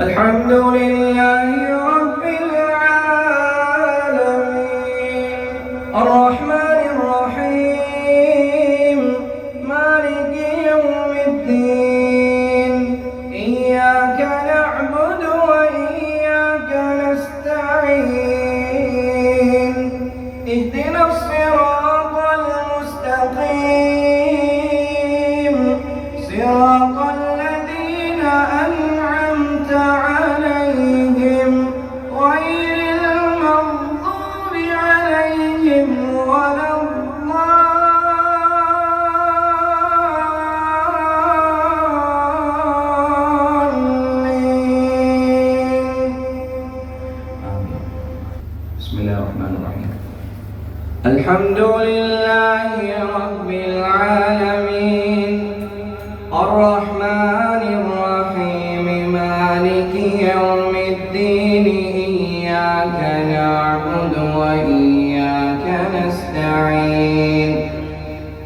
الحمد لله رب العالمين الرحمن الرحيم مالك يوم الدين إياك نعبد وإياك نستعين اهدنا الصراط المستقيم صراط الذين أنعمت عليهم غير المغضوب عليهم ولا الضالين. بسم الله الرحمن الرحيم. الحمد لله رب العالمين الرحمن الرحيم مالك يوم الدين إياك نعبد وإياك نستعين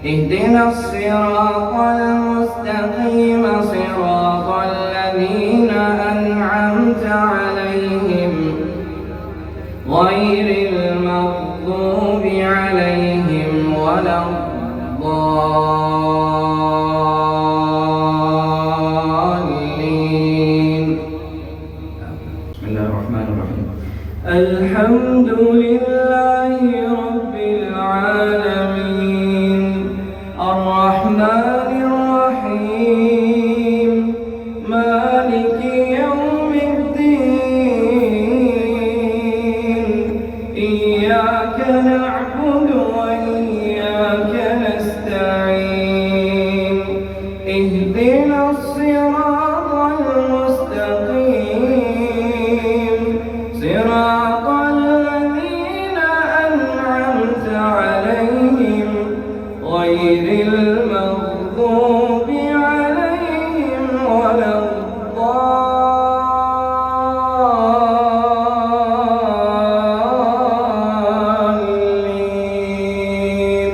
اهدنا الصراط المستقيم صراط الذين أنعمت عليهم غير المغضوب عليهم ولا الضالين. بسم الله الرحمن الرحيم. الحمد لله رب العالمين الرحمن الرحيم مالك يوم الدين إياك نعبد وإياك نستعين اهدنا الصراط المستقيم صراط الذين أنعمت عليهم غير المغضوب عليهم ولا الضالين.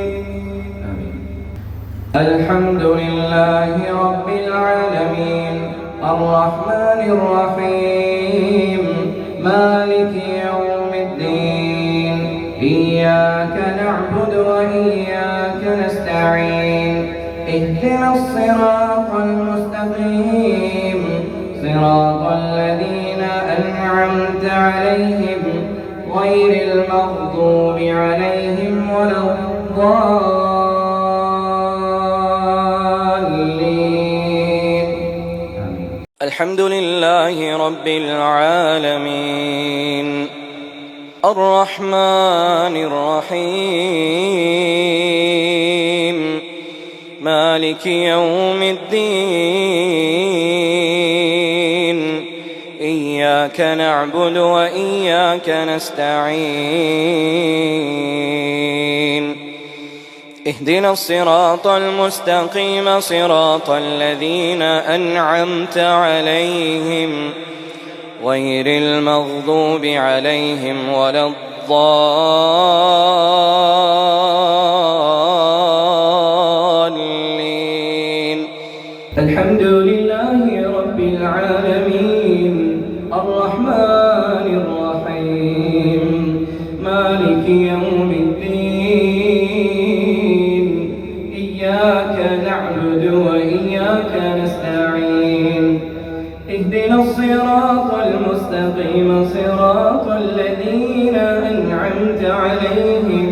الحمد لله رب العالمين الرحمن الرحيم مالك يوم الدين إياك نعبد وإياك نستعين اهدنا الصراط المستقيم صراط الذين أنعمت عليهم غير المغضوب عليهم ولا الضالين. الحمد لله رب العالمين الرحمن الرحيم مالك يوم الدين إياك نعبد وإياك نستعين اهدنا الصراط المستقيم صراط الذين أنعمت عليهم غير المغضوب عليهم ولا الضالين. الحمد لله رب العالمين الرحمن الرحيم مالك يوم الدين إياك نعبد وإياك نستعين اهدنا الصراط المستقيم صراط الذين أنعمت عليهم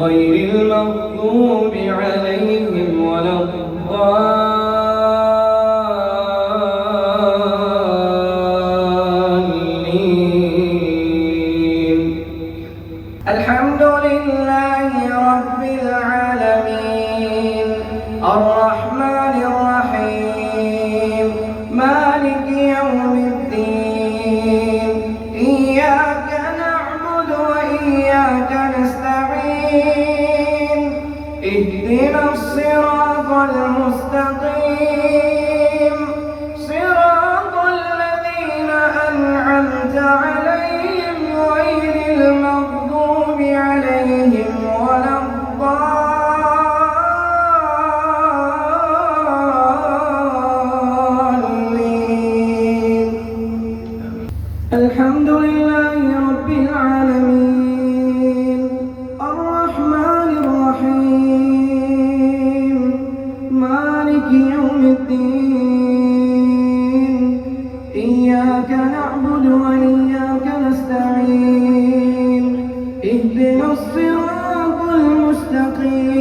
غير المغضوب عليهم ولا الضالين. الحمد لله رب العالمين الرحمن الرحيم مالك يوم الدين إياك نعبد وإياك نستعين اهدنا الصراط المستقيم الحمد لله رب العالمين الرحمن الرحيم مالك يوم الدين إياك نعبد وإياك نستعين اهدنا الصراط المستقيم